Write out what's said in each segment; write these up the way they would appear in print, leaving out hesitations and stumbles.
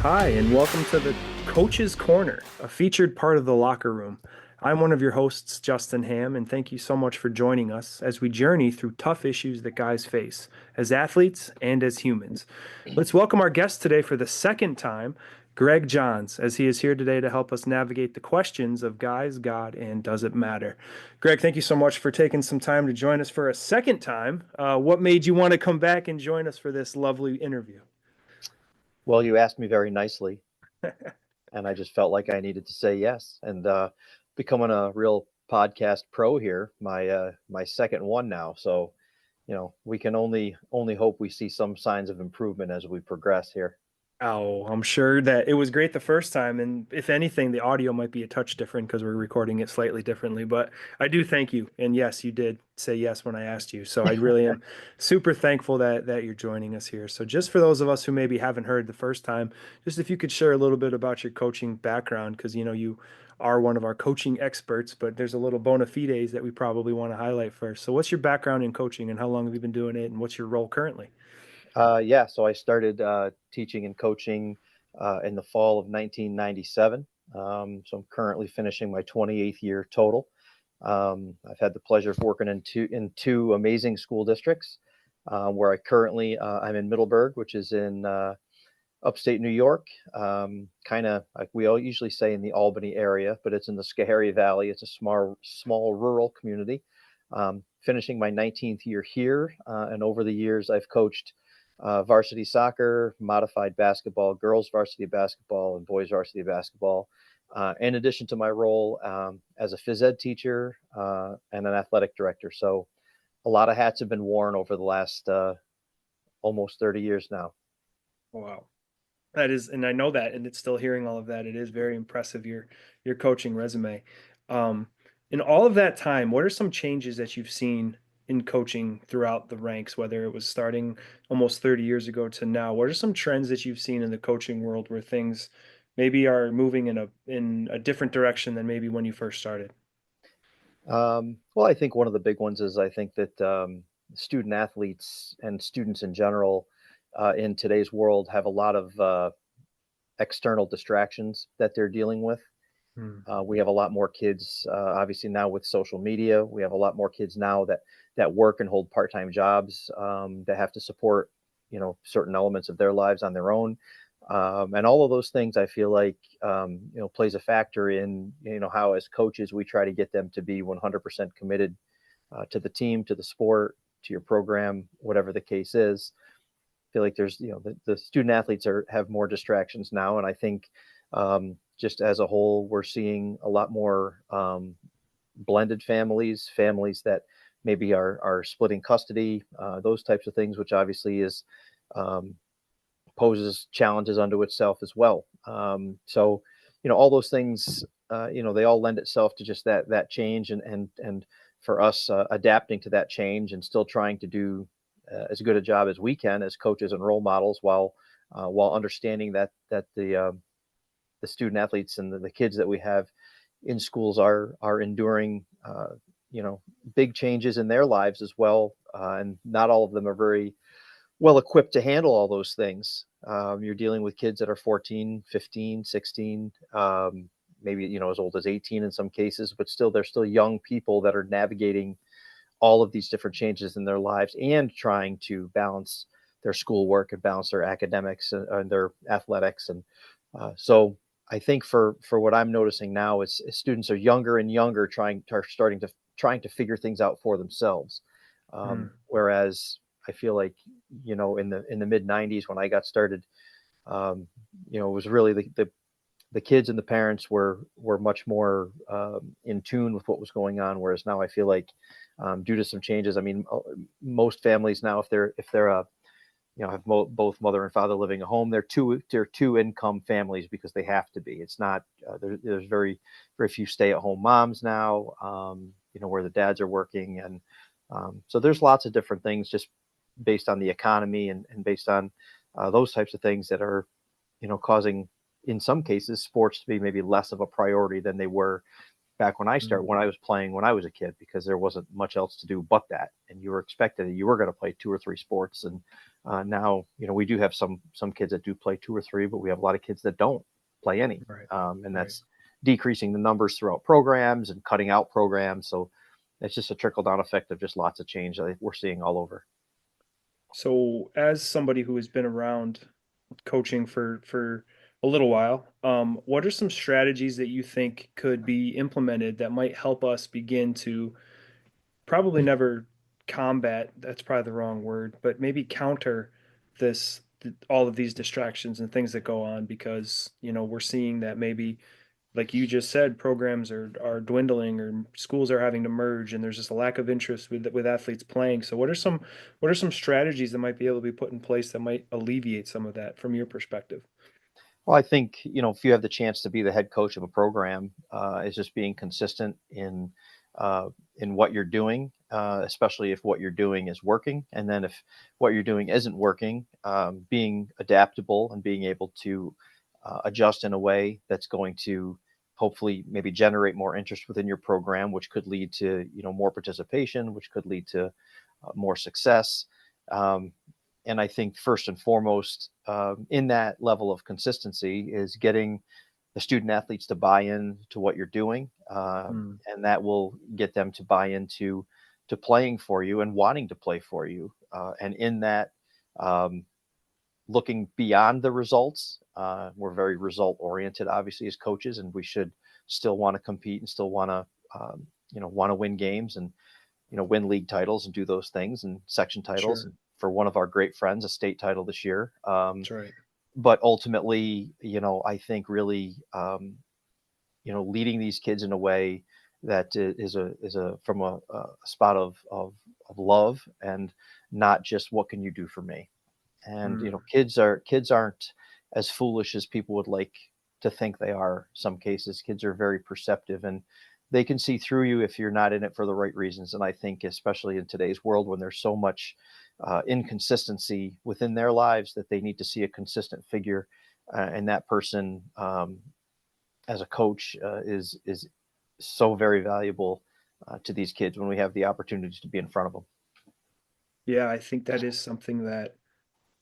Hi, and welcome to the Coach's Corner, a featured part of the locker room. I'm one of your hosts, Justin Ham, and thank you so much for joining us as we journey through tough issues that guys face as athletes and as humans. Let's welcome our guest today for the second time, Greg Johns, as he is here today to help us navigate the questions of guys, God, and does it matter? Greg, thank you so much for taking some time to join us for a second time. What made you want to come back and join us for this lovely interview? Well, you asked me very nicely, and I just felt like I needed to say yes. And becoming a real podcast pro here, my second one now. So, we can only hope we see some signs of improvement as we progress here. Oh, I'm sure that it was great the first time, and if anything, the audio might be a touch different because we're recording it slightly differently. But I do thank you, and yes, you did say yes when I asked you, so I really am super thankful that you're joining us here. So, just for those of us who maybe haven't heard the first time, just if you could share a little bit about your coaching background, because you are one of our coaching experts, but there's a little bona fides that we probably want to highlight first. So, what's your background in coaching, and how long have you been doing it, and what's your role currently? Yeah, so I started teaching and coaching in the fall of 1997. So I'm currently finishing my 28th year total. I've had the pleasure of working in two amazing school districts. Where I'm in Middleburg, which is in upstate New York, kind of like we all usually say in the Albany area, but it's in the Schoharie Valley. It's a small rural community. Finishing my 19th year here, and over the years I've coached varsity soccer, modified basketball, girls varsity basketball, and boys varsity basketball. In addition to my role as a phys ed teacher and an athletic director. So a lot of hats have been worn over the last almost 30 years now. Wow. That is, and I know that, and it's still hearing all of that. It is very impressive, your coaching resume. Um, in all of that time, what are some changes that you've seen in coaching throughout the ranks, whether it was starting almost 30 years ago to now? What are some trends that you've seen in the coaching world where things maybe are moving in a different direction than maybe when you first started? Well, I think one of the big ones is I think that student athletes and students in general in today's world have a lot of external distractions that they're dealing with. Hmm. We have a lot more kids, obviously now with social media. We have a lot more kids now that work and hold part-time jobs that have to support, certain elements of their lives on their own, and all of those things. I feel like plays a factor in how as coaches we try to get them to be 100% committed to the team, to the sport, to your program, whatever the case is. Feel like there's the student athletes have more distractions now, and I think just as a whole we're seeing a lot more blended families that maybe are splitting custody, those types of things, which obviously is um, poses challenges unto itself as well. So all those things, they all lend itself to just that change, and for us adapting to that change and still trying to do as good a job as we can as coaches and role models, while understanding that the student athletes and the kids that we have in schools are enduring big changes in their lives as well, and not all of them are very well equipped to handle all those things. You're dealing with kids that are 14, 15, 16, maybe as old as 18 in some cases, but still they're still young people that are navigating all of these different changes in their lives and trying to balance their schoolwork and balance their academics and their athletics. And so I think for what I'm noticing now is students are younger and younger, trying to figure things out for themselves. Hmm. Whereas I feel like in the mid 90s when I got started, it was really the kids and the parents were much more in tune with what was going on. Whereas now I feel like due to some changes, I mean, most families now, if they're have both mother and father living at home, they're two income families because they have to be. It's not there's very few stay at home moms now, where the dads are working, and so there's lots of different things just based on the economy and based on those types of things that are causing in some cases sports to be maybe less of a priority than they were back when I Mm, started, when I was playing when I was a kid, because there wasn't much else to do but that, and you were expected that you were going to play two or three sports. And now, we do have some kids that do play two or three, but we have a lot of kids that don't play any, right, and right. that's decreasing the numbers throughout programs and cutting out programs. So it's just a trickle down effect of just lots of change that we're seeing all over. So, as somebody who has been around coaching for a little while, what are some strategies that you think could be implemented that might help us begin to probably never combat, that's probably the wrong word, but maybe counter all of these distractions and things that go on because, we're seeing that maybe like you just said, programs are dwindling or schools are having to merge and there's just a lack of interest with athletes playing. So what are some strategies that might be able to be put in place that might alleviate some of that from your perspective? Well, I think, if you have the chance to be the head coach of a program, is just being consistent in what you're doing, especially if what you're doing is working. And then if what you're doing isn't working, being adaptable and being able to adjust in a way that's going to hopefully maybe generate more interest within your program, which could lead to, more participation, which could lead to more success. Um, and I think first and foremost, in that level of consistency is getting the student athletes to buy in to what you're doing, Mm, and that will get them to buy into to playing for you and wanting to play for you. And in that, um, looking beyond the results, we're very result oriented, obviously, as coaches, and we should still want to compete and still want to, want to win games and win league titles and do those things and section titles. sure. And for one of our great friends, a state title this year. That's right. But ultimately, I think really, leading these kids in a way that is a from a spot of love and not just what can you do for me. And Mm, kids aren't as foolish as people would like to think they are. Some cases, kids are very perceptive and they can see through you if you're not in it for the right reasons. And I think, especially in today's world, when there's so much inconsistency within their lives, that they need to see a consistent figure, and that person, as a coach, is so very valuable to these kids when we have the opportunities to be in front of them. yeah, I think that is something that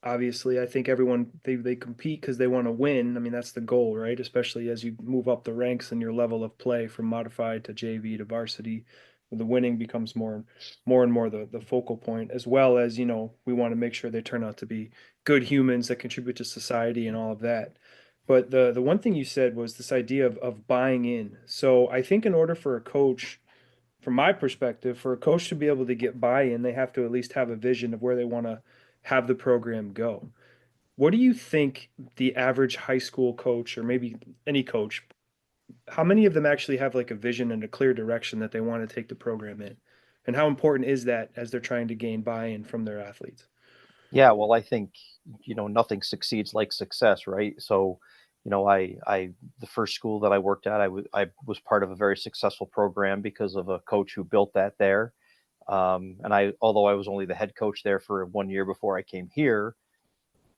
obviously I think everyone they compete because they want to win. I mean, that's the goal, right? Especially as you move up the ranks in your level of play from modified to JV to varsity, the winning becomes more and more the focal point, as well as, we want to make sure they turn out to be good humans that contribute to society and all of that. But the one thing you said was this idea of buying in. So I think in order for a coach, from my perspective, for a coach to be able to get buy-in, they have to at least have a vision of where they want to have the program go. What do you think the average high school coach, or maybe any coach, how many of them actually have like a vision and a clear direction that they want to take the program in? And how important is that as they're trying to gain buy-in from their athletes? Yeah, well, I think, nothing succeeds like success, right? So, the first school that I worked at, I was part of a very successful program because of a coach who built that there. And although I was only the head coach there for 1 year before I came here,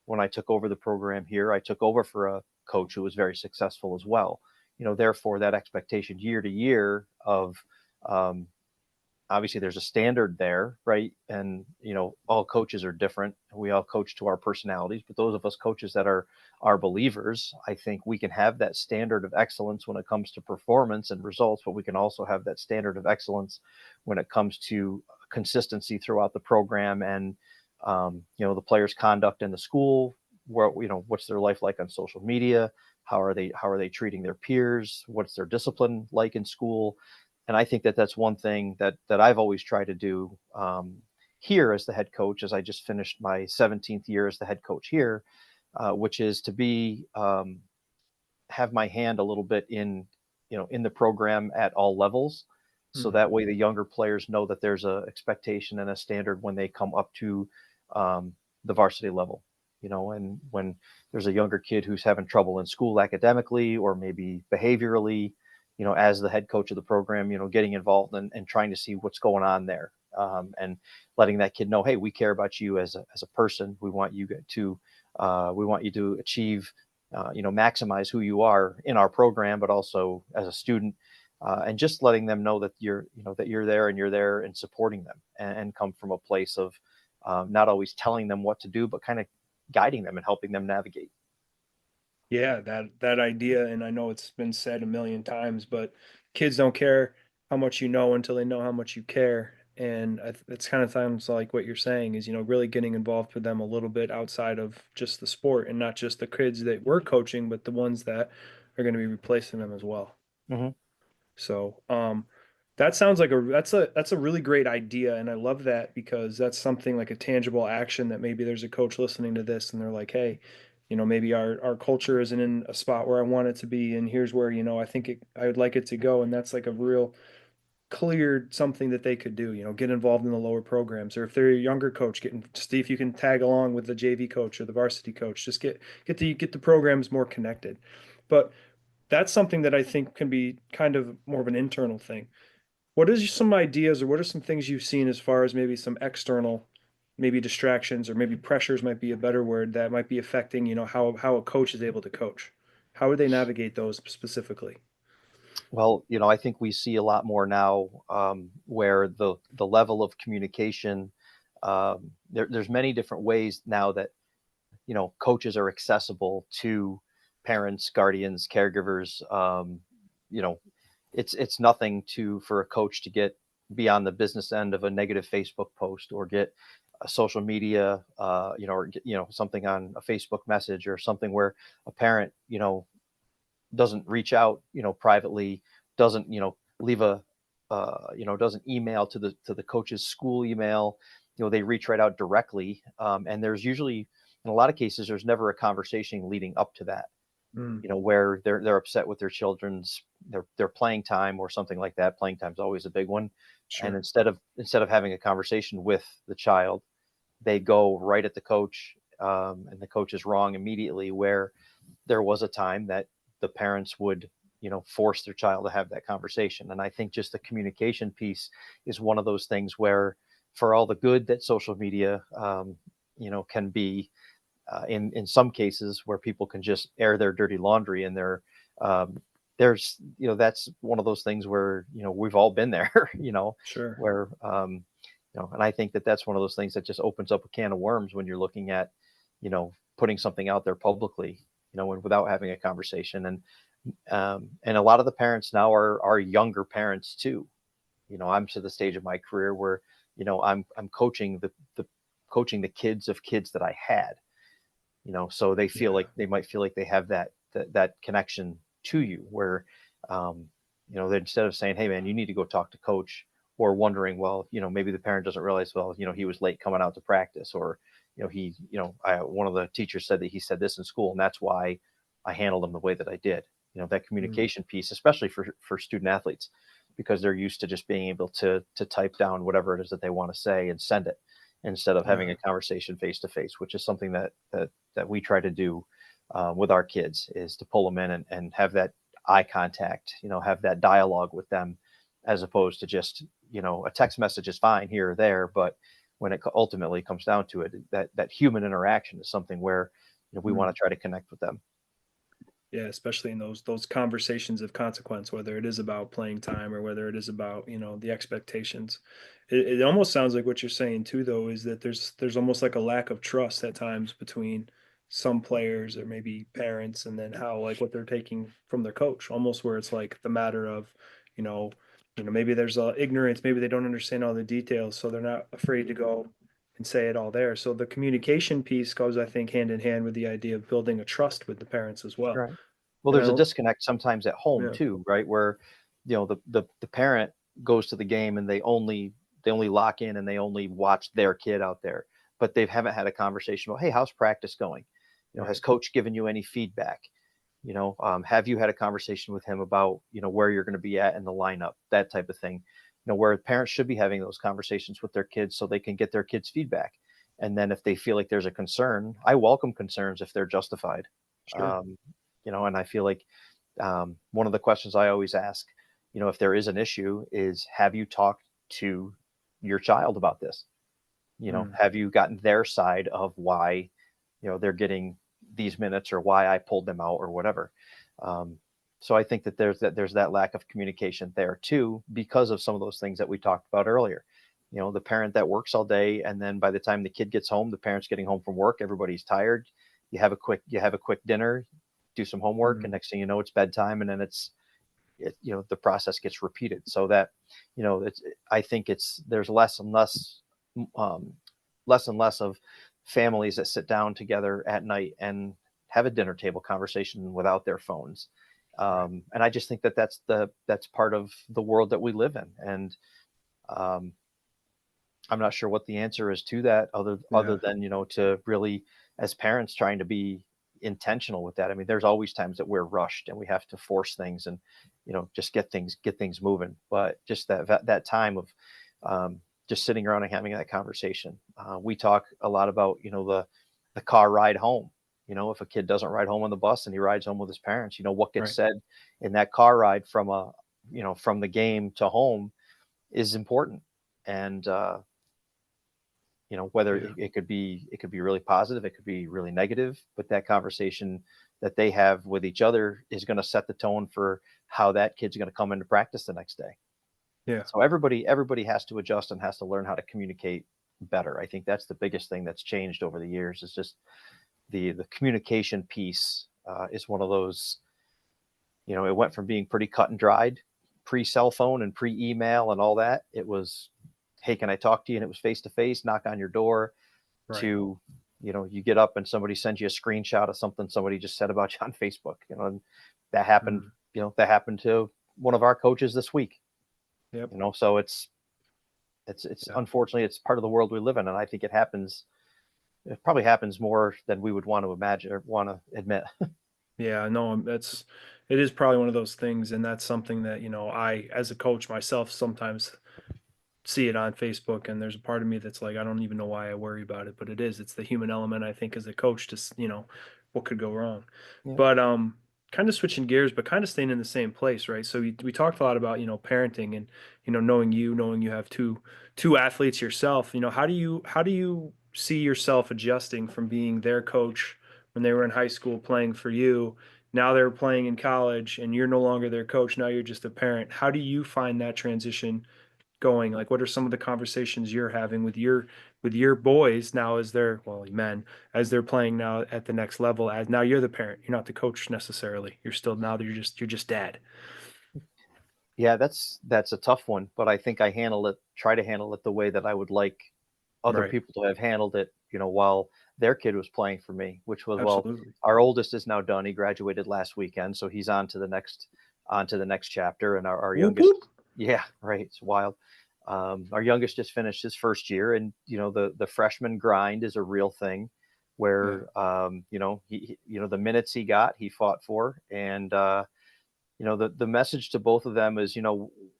when I took over the program here, I took over for a coach who was very successful as well. Therefore, that expectation year to year of, um, obviously there's a standard there, right? And all coaches are different. We all coach to our personalities, but those of us coaches that are believers, I think we can have that standard of excellence when it comes to performance and results, but we can also have that standard of excellence when it comes to consistency throughout the program. And the players' conduct in the school, where what's their life like on social media, how are they treating their peers, what's their discipline like in school. And I think that that's one thing that I've always tried to do, here as the head coach, as I just finished my 17th year as the head coach here, which is to be, have my hand a little bit in the program at all levels, so Mhm. that way the younger players know that there's a expectation and a standard when they come up to, the varsity level. And when there's a younger kid who's having trouble in school academically or maybe behaviorally, as the head coach of the program, getting involved and trying to see what's going on there, and letting that kid know, hey, we care about you as a person. We want you to achieve, maximize who you are in our program, but also as a student. and just letting them know that that you're there and you're there and supporting them, and come from a place of not always telling them what to do, but kind of guiding them and helping them navigate. Yeah, that idea, and I know it's been said a million times, but kids don't care how much you know until they know how much you care. And it's kind of sounds like what you're saying is, really getting involved with them a little bit outside of just the sport and not just the kids that we're coaching, but the ones that are going to be replacing them as well. Hmm. So, that sounds like that's a really great idea, and I love that because that's something like a tangible action that maybe there's a coach listening to this and they're like, hey, maybe our culture isn't in a spot where I want it to be, and here's where, I would like it to go, and that's like a real clear something that they could do, get involved in the lower programs, or if they're a younger coach, see if you can tag along with the JV coach or the varsity coach, just get the programs more connected. But that's something that I think can be kind of more of an internal thing. What is some ideas or what are some things you've seen as far as maybe some external, maybe distractions or maybe pressures might be a better word that might be affecting, how a coach is able to coach? How would they navigate those specifically? Well, I think we see a lot more now, where the level of communication, there's many different ways now that coaches are accessible to parents, guardians, caregivers. You know, it's nothing to for a coach to get beyond the business end of a negative Facebook post, or get a social media, or get, something on a Facebook message, or something where a parent, doesn't reach out, privately, doesn't, leave doesn't email to the coach's school email. They reach right out directly, and there's usually, in a lot of cases, there's never a conversation leading up to that. Mm, Where they're upset with their children's their playing time or something like that. Playing time's always a big one, and sure. instead of having a conversation with the child, they go right at the coach, and the coach is wrong immediately. Where there was a time that the parents would, force their child to have that conversation. And I think just the communication piece is one of those things where, for all the good that social media, can be, in some cases where people can just air their dirty laundry, and um, there's, that's one of those things where, we've all been there, Sure. where, and I think that that's one of those things that just opens up a can of worms when you're looking at, putting something out there publicly, and without having a conversation. And a lot of the parents now are younger parents too. I'm to the stage of my career where, I'm coaching the kids of kids that I had, so they feel Yeah. like they might feel like they have that connection to you, where, um, that instead of saying, hey man, you need to go talk to coach, or wondering, well, maybe the parent doesn't realize, well, he was late coming out to practice, or, one of the teachers said that he said this in school, and that's why I handled him the way that I did. That Mm, communication piece, especially for student athletes, because they're used to just being able to type down whatever it is that they want to say and send it, instead of having yeah. a conversation face to face, which is something that we try to do, with our kids, is to pull them in, and have that eye contact, have that dialogue with them, as opposed to just, a text message is fine here or there, but when it ultimately comes down to it, that human interaction is something where, we want Mm. to try to connect with them. Yeah, especially in those conversations of consequence, whether it is about playing time or whether it is about, the expectations. It almost sounds like what you're saying too, though, is that there's almost like a lack of trust at times between some players or maybe parents, and then how like what they're taking from their coach, almost where it's like the matter of, you know, maybe there's ignorance, maybe they don't understand all the details, so they're not afraid to go and say it all there. So the communication piece goes, I think, hand in hand with the idea of building a trust with the parents as well. Right. Well, And I there's a don't, disconnect sometimes at home yeah, too, right? Where, the parent goes to the game, and they only lock in, and they only watch their kid out there, but they haven't had a conversation about, hey, how's practice going? Has right. coach given you any feedback? Have you had a conversation with him about, where you're going to be at in the lineup, that type of thing? Where parents should be having those conversations with their kids so they can get their kids feedback. And then if they feel like there's a concern, I welcome concerns if they're justified. Sure. Um, and I feel like, one of the questions I always ask, if there is an issue, is, have you talked to your child about this? Mm, Have you gotten their side of why, they're getting these minutes, or why I pulled them out, or whatever? Um, So I think that there's that lack of communication there too, because of some of those things that we talked about earlier. The parent that works all day, and then by the time the kid gets home, the parent's getting home from work, everybody's tired. You have a quick dinner, do some homework, and Mhm. next thing you know, it's bedtime, and then the process gets repeated. So that, I think there's um, less and less of families that sit down together at night and have a dinner table conversation without their phones. Right. And I just think that that's part of the world that we live in. And um, I'm not sure what the answer is to that, other Yeah. than, to really, as parents, trying to be intentional with that. I mean, there's always times that we're rushed and we have to force things and, just get things moving. But just that time of just sitting around and having that conversation. We talk a lot about, the car ride home. If a kid doesn't ride home on the bus and he rides home with his parents, what gets Right. said in that car ride from the game to home is important. And whether Yeah. it could be really positive, it could be really negative, but that conversation that they have with each other is going to set the tone for how that kid's going to come into practice the next day. Yeah. So everybody has to adjust and has to learn how to communicate better. I think that's the biggest thing that's changed over the years, is just the communication piece. Is one of those. It went from being pretty cut and dried, pre cell phone and pre email and all that. It was, hey, can I talk to you? And it was face to face, knock on your door. Right. To, you get up and somebody sends you a screenshot of something somebody just said about you on Facebook. And that happened. Mhm. That happened to one of our coaches this week. Yep. So it's Yeah. unfortunately, it's part of the world we live in, and I think it probably happens more than we would want to imagine or want to admit. Yeah, no, it is probably one of those things, and that's something that, I, as a coach myself, sometimes see it on Facebook, and there's a part of me that's like, I don't even know why I worry about it, but it's the human element, I think, as a coach, just, what could go wrong. Yeah. But kind of switching gears, but kind of staying in the same place, right? So we talked a lot about, parenting and, knowing you have two athletes yourself, how do you see yourself adjusting from being their coach when they were in high school playing for you? Now they're playing in college and you're no longer their coach. Now you're just a parent. How do you find that transition going? Like, what are some of the conversations you're having with your boys now, as they're, well, men, as they're playing now at the next level, as now you're the parent, you're not the coach necessarily, you're still, now that you're just dad. Yeah, that's a tough one, but I think I try to handle it the way that I would like other Right. people to have handled it, while their kid was playing for me, which was, well, Absolutely. our oldest is now done. He graduated last weekend, so he's on to the next chapter, and our Whoop youngest, whoop. yeah, right, it's wild. Our youngest just finished his first year, and the freshman grind is a real thing, Yeah. where the minutes he got, he fought for, and the message to both of them is,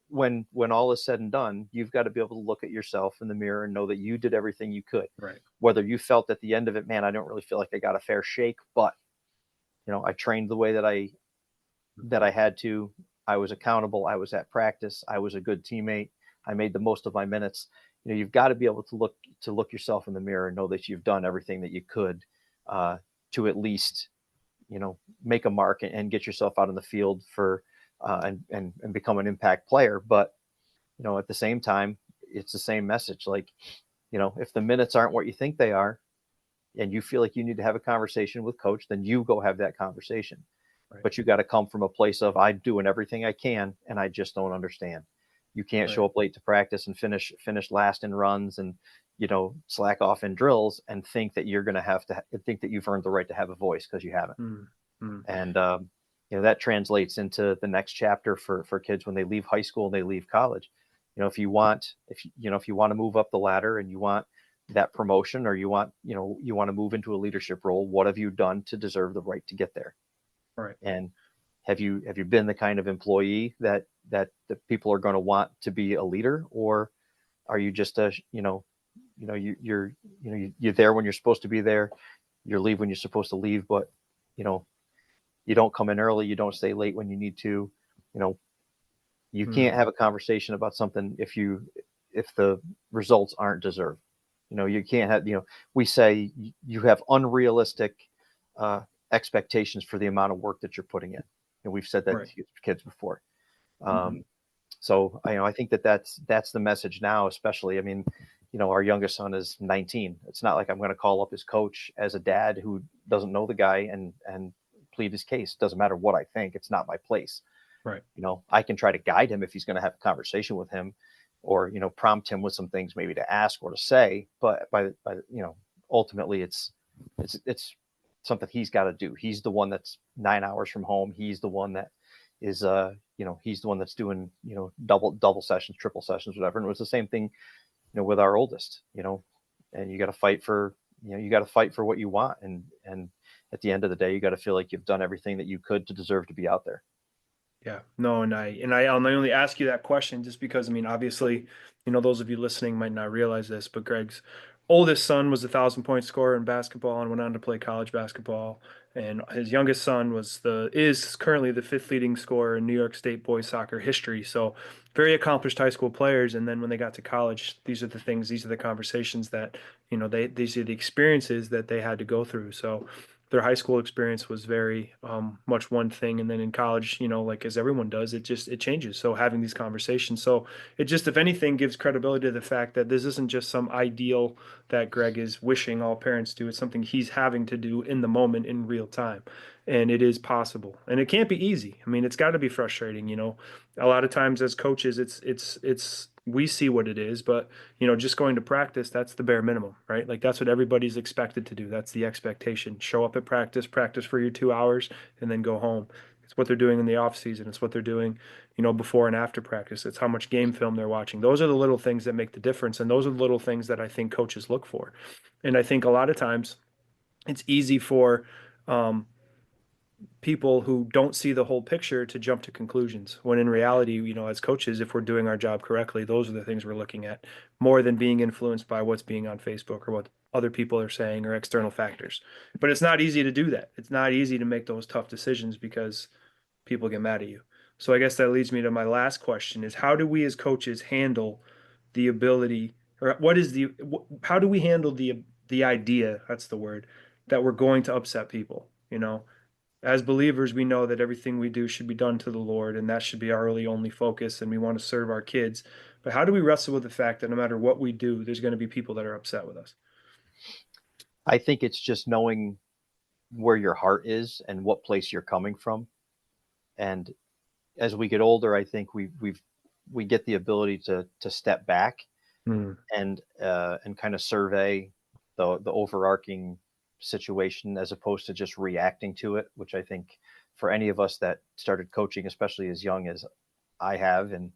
when all is said and done, you've got to be able to look at yourself in the mirror and know that you did everything you could. Right. Whether you felt at the end of it, man, I don't really feel like I got a fair shake, but I trained the way that I had to. I was accountable. I was at practice. I was a good teammate. I made the most of my minutes. You've got to be able to look yourself in the mirror and know that you've done everything that you could, uh, to at least, make a mark and get yourself out in the field for, and become an impact player. But at the same time, it's the same message. Like, if the minutes aren't what you think they are, and you feel like you need to have a conversation with coach, then you go have that conversation. Right. But you got to come from a place of, I'm doing everything I can and I just don't understand. You can't Right. show up late to practice and finish last in runs, and slack off in drills, and think that you're going to have to think that you've earned the right to have a voice, because you haven't. Mm. Mm. And that translates into the next chapter for kids when they leave high school and they leave college. If you want to move up the ladder, and you want that promotion, or you want to move into a leadership role, what have you done to deserve the right to get there? Right. And have you been the kind of employee that the people are going to want to be a leader? Or are you just you're there when you're supposed to be there, you leave when you're supposed to leave, but you know you don't come in early, you don't stay late when you need to. you know you can't Mm. have a conversation about something if the results aren't deserved. You can't have, we say you have unrealistic uh, expectations for the amount of work that you're putting in. And we've said that Right. to kids before. Hmm. So I think that's the message now, especially. I mean, our youngest son is 19. It's not like I'm going to call up his coach as a dad who doesn't know the guy and plead his case. Doesn't matter what I think. It's not my place. Right. I can try to guide him if he's going to have a conversation with him, or prompt him with some things maybe to ask or to say. But ultimately, it's something he's got to do. He's the one that's 9 hours from home. He's the one that is he's the one that's doing double sessions, triple sessions, whatever. And it was the same thing with our oldest. And you got to fight for what you want, and at the end of the day, you got to feel like you've done everything that you could to deserve to be out there. Yeah, no, I'll only ask you that question just because, I mean, obviously, those of you listening might not realize this, but Greg's oldest son was a 1,000 point scorer in basketball and went on to play college basketball. And his youngest son is currently the fifth leading scorer in New York State boys soccer history. So very accomplished high school players. And then when they got to college, these are the conversations that, these are the experiences that they had to go through. So their high school experience was very much one thing, and then in college, like as everyone does, it changes. So having these conversations, so it just, if anything, gives credibility to the fact that this isn't just some ideal that Greg is wishing all parents do. It's something he's having to do in the moment in real time, and it is possible, and it can't be easy. I mean, it's got to be frustrating. A lot of times as coaches, it's we see what it is, but just going to practice, that's the bare minimum, right? Like that's what everybody's expected to do. That's the expectation. Show up at practice, practice for your 2 hours, and then go home. It's what they're doing in the off season. It's what they're doing, before and after practice. It's how much game film they're watching. Those are the little things that make the difference. And those are the little things that I think coaches look for. And I think a lot of times it's easy for um, people who don't see the whole picture to jump to conclusions when in reality, as coaches, if we're doing our job correctly, those are the things we're looking at more than being influenced by what's being on Facebook or what other people are saying or external factors. But it's not easy to do that. It's not easy to make those tough decisions because people get mad at you. So I guess that leads me to my last question is how do we as coaches handle the ability, or how do we handle the idea, that's the word, that we're going to upset people, as believers, we know that everything we do should be done to the Lord, and that should be our really only focus, and we want to serve our kids. But how do we wrestle with the fact that no matter what we do, there's going to be people that are upset with us? I think it's just knowing where your heart is and what place you're coming from. And as we get older, I think we get the ability to step back Hmm. and kind of survey the overarching situation as opposed to just reacting to it, which I think for any of us that started coaching, especially as young as I have, and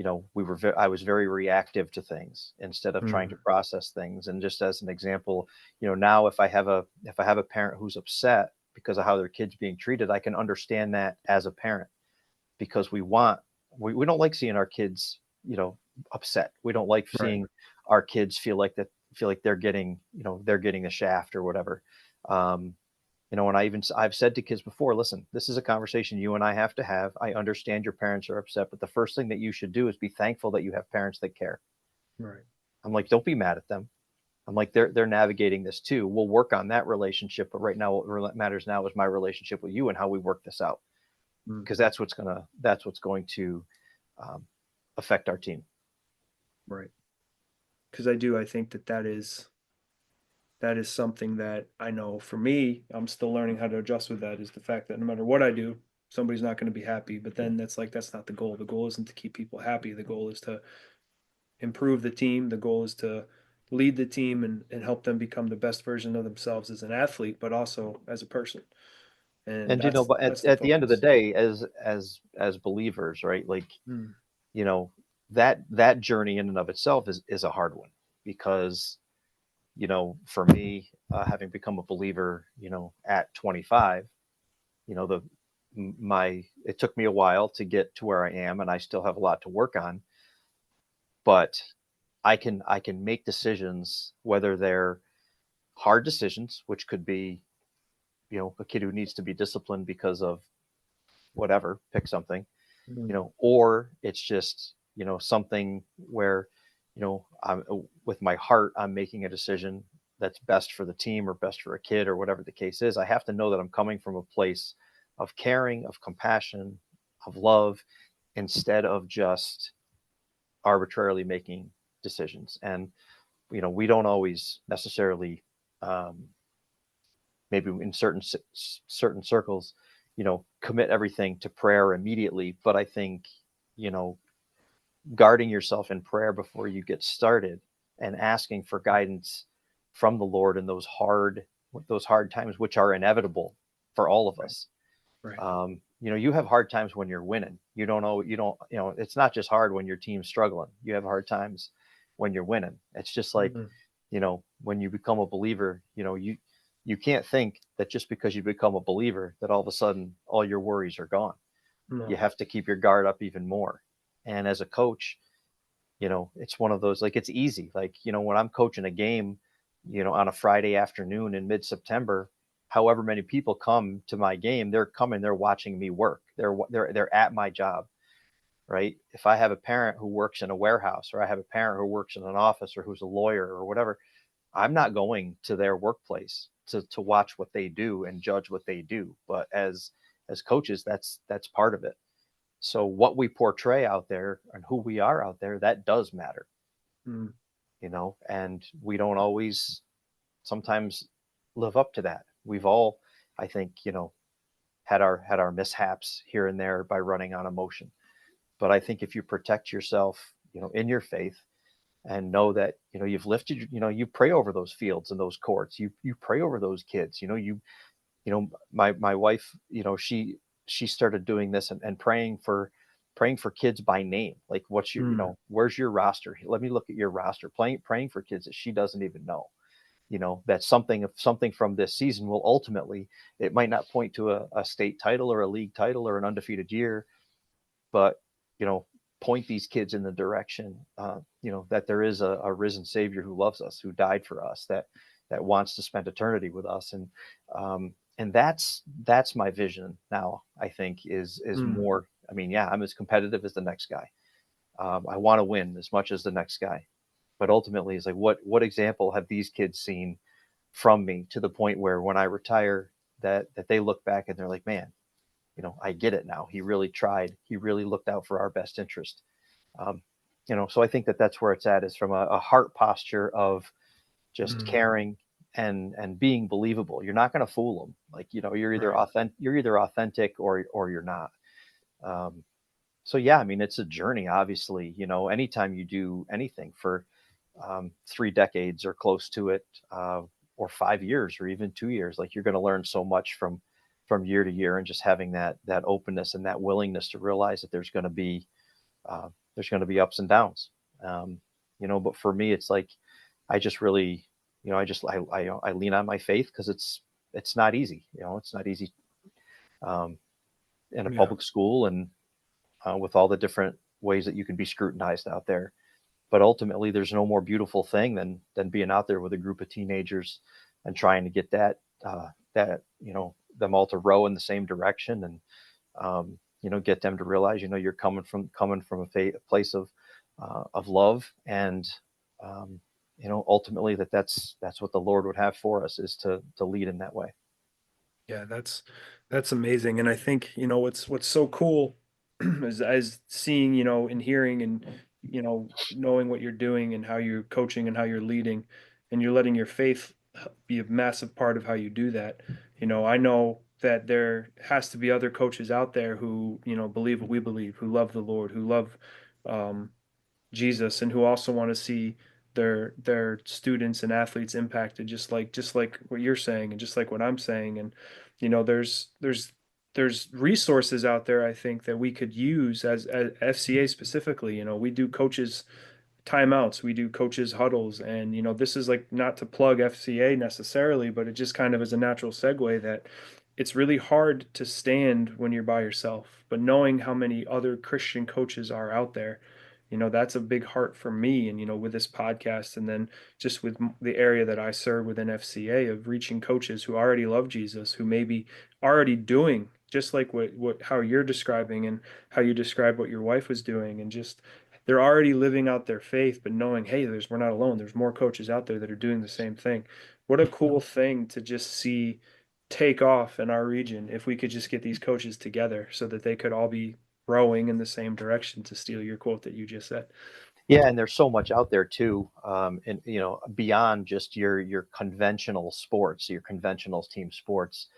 I was very reactive to things instead of trying to Hmm. process things. And just as an example, now if I have a parent who's upset because of how their kid's being treated, I can understand that as a parent because we don't like seeing our kids, upset. We don't like Right. seeing our kids feel like they're getting the shaft or whatever. Um, and I've said to kids before, listen, this is a conversation you and I have to have. I understand your parents are upset, but the first thing that you should do is be thankful that you have parents that care. Right. I'm like, don't be mad at them. I'm like, they're navigating this too. We'll work on that relationship, but right now, what matters now is my relationship with you and how we work this out, Hmm. because that's what's going to um, affect our team. Right. Because I think that is something that I know for me, I'm still learning how to adjust with that is the fact that no matter what I do, somebody's not going to be happy. But then that's not the goal. The goal isn't to keep people happy. The goal is to improve the team. The goal is to lead the team and help them become the best version of themselves as an athlete, but also as a person. And And that's but at, that's the at the end of the focus. day, as believers, right? Like, Mm. you know, that journey in and of itself is a hard one because, for me, having become a believer, at 25, the my it took me a while to get to where I am, and I still have a lot to work on. But I can make decisions, whether they're hard decisions, which could be, a kid who needs to be disciplined because of whatever, pick something, Mm. or it's just, something where, I'm with my heart, I'm making a decision that's best for the team or best for a kid or whatever the case is. I have to know that I'm coming from a place of caring, of compassion, of love, instead of just arbitrarily making decisions. And we don't always necessarily, um, maybe in certain circles, commit everything to prayer immediately. But I think, you know, guarding yourself in prayer before you get started and asking for guidance from the Lord in those hard times, which are inevitable for all of Right. us. Right. You have hard times when you're winning. You don't know, it's not just hard when your team's struggling. You have hard times when you're winning. It's just like, Mhm. when you become a believer, you can't think that just because you become a believer that all of a sudden all your worries are gone. You No. have to keep your guard up even more. And as a coach, it's one of those, like, it's easy. Like, when I'm coaching a game, on a Friday afternoon in mid-September, however many people come to my game, they're watching me work. They're at my job, right? If I have a parent who works in a warehouse, or I have a parent who works in an office, or who's a lawyer or whatever, I'm not going to their workplace to watch what they do and judge what they do. But as coaches, that's part of it. So what we portray out there and who we are out there, that does matter, Mm. and we don't always sometimes live up to that. We've all, I think, had our mishaps here and there by running on emotion. But I think if you protect yourself, in your faith, and know that, you've lifted, you pray over those fields and those courts, you pray over those kids, my wife, she started doing this, and praying for kids by name. Like, Mm. where's your roster? Let me look at your roster. Praying for kids that she doesn't even know. That something from this season will ultimately, it might not point to a state title or a league title or an undefeated year, but you know point these kids in the direction, that there is a risen Savior who loves us, who died for us, that wants to spend eternity with us. And that's my vision now. I think is Mm. more. I mean, yeah, I'm as competitive as the next guy. I want to win as much as the next guy, but ultimately, it's like, what example have these kids seen from me, to the point where when I retire, that they look back and they're like, man, I get it now. He really tried. He really looked out for our best interest. Um, so I think that's where it's at, is from a heart posture of just Mm. caring and being believable. You're not going to fool them. Like, Right. you're either authentic, or you're not. Um, so yeah, I mean, it's a journey, obviously. Anytime you do anything for 3 decades or close to it, or 5 years or even 2 years, like, you're going to learn so much from year to year, and just having that openness and that willingness to realize that there's going to be ups and downs. um, but for me, it's like, I just really, I lean on my faith, because it's not easy. It's not easy, um, in a Yeah. public school, and with all the different ways that you can be scrutinized out there. But ultimately, there's no more beautiful thing than being out there with a group of teenagers, and trying to get that them all to row in the same direction, and get them to realize, you're coming from a place of love, and ultimately, that's what the Lord would have for us, is to lead in that way. Yeah, that's amazing. And I think, what's so cool is as seeing, and hearing and, knowing what you're doing and how you're coaching and how you're leading, and you're letting your faith be a massive part of how you do that. I know that there has to be other coaches out there who, believe what we believe, who love the Lord, who love um Jesus, and who also want to see their students and athletes impacted, just like what you're saying and just like what I'm saying. And there's resources out there, I think, that we could use as FCA specifically. We do coaches timeouts, we do coaches huddles, and this is like not to plug FCA necessarily, but it just kind of is a natural segue that it's really hard to stand when you're by yourself, but knowing how many other Christian coaches are out there, that's a big heart for me. And with this podcast, and then just with the area that I serve within FCA, of reaching coaches who already love Jesus, who may be already doing just like what how you're describing, and how you described what your wife was doing, and just they're already living out their faith, but knowing, hey, we're not alone. There's more coaches out there that are doing the same thing. What a cool thing to just see take off in our region if we could just get these coaches together so that they could all be rowing in the same direction, to steal your quote that you just said. Yeah, and there's so much out there too, and beyond just your conventional sports, your conventional team sports,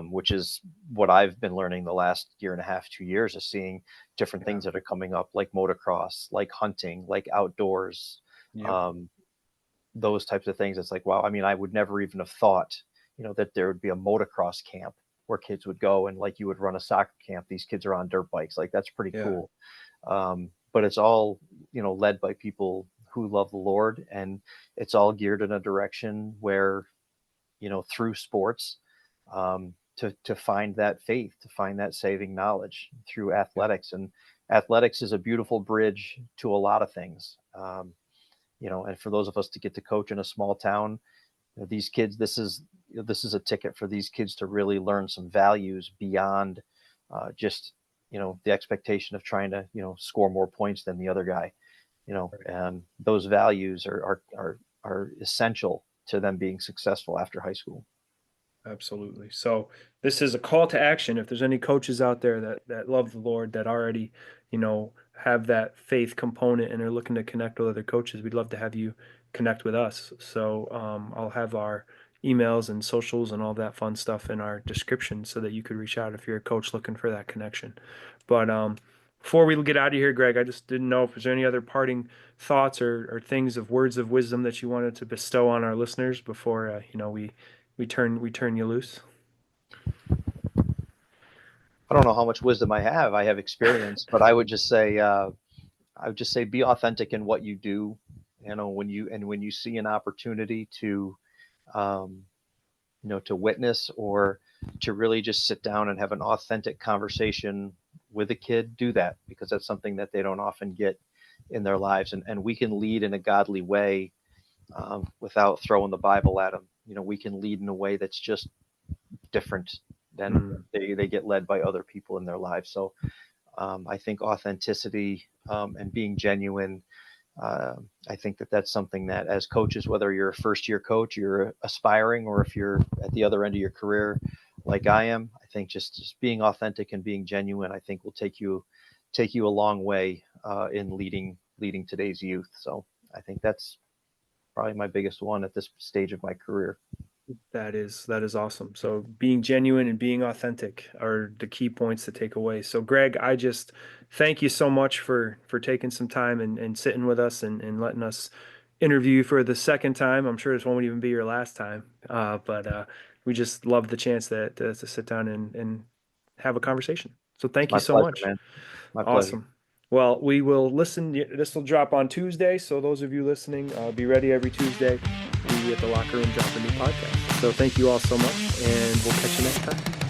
which is what I've been learning the last year and a half, 2 years, is seeing different Yeah. things that are coming up, like motocross, like hunting, like outdoors, Yep. um, those types of things. It's like, wow, I mean, I would never even have thought, that there would be a motocross camp where kids would go, and like you would run a soccer camp, these kids are on dirt bikes. Like, that's pretty Yeah. cool. But it's all, led by people who love the Lord, and it's all geared in a direction where, through sports, to find that faith, to find that saving knowledge through Yeah. athletics. And athletics is a beautiful bridge to a lot of things. And for those of us to get to coach in a small town, these kids, this is a ticket for these kids to really learn some values beyond just the expectation of trying to score more points than the other guy. Right. And those values are essential to them being successful after high school. Absolutely. So this is a call to action. If there's any coaches out there that love the Lord, that already, have that faith component and are looking to connect with other coaches, we'd love to have you connect with us. So I'll have our emails and socials and all that fun stuff in our description so that you could reach out if you're a coach looking for that connection. But before we get out of here, Greg, I just didn't know if there's any other parting thoughts or things of words of wisdom that you wanted to bestow on our listeners before we turn you loose. I don't know how much wisdom I have. I have experience, but I would just say be authentic in what you do. When you see an opportunity to, um, to witness or to really just sit down and have an authentic conversation with a kid, do that, because that's something that they don't often get in their lives. And we can lead in a godly way, without throwing the Bible at them. We can lead in a way that's just different than Mm, they get led by other people in their lives. So I think authenticity, and being genuine. Uh, I think that that's something that, as coaches, whether you're a first year coach, you're aspiring, or if you're at the other end of your career, like I am, I think just being authentic and being genuine, I think will take you a long way, in leading today's youth. So I think that's probably my biggest one at this stage of my career. that is awesome. So being genuine and being authentic are the key points to take away. So Greg, I just thank you so much for taking some time and sitting with us and letting us interview you for the second time. I'm sure this won't even be your last time. But we just love the chance to sit down and have a conversation. So It's thank you my so pleasure, much. man. My pleasure. Awesome. Well, we will listen. This will drop on Tuesday. So those of you listening, be ready every Tuesday. We at the Locker Room drop a new podcast. So thank you all so much, and we'll catch you next time.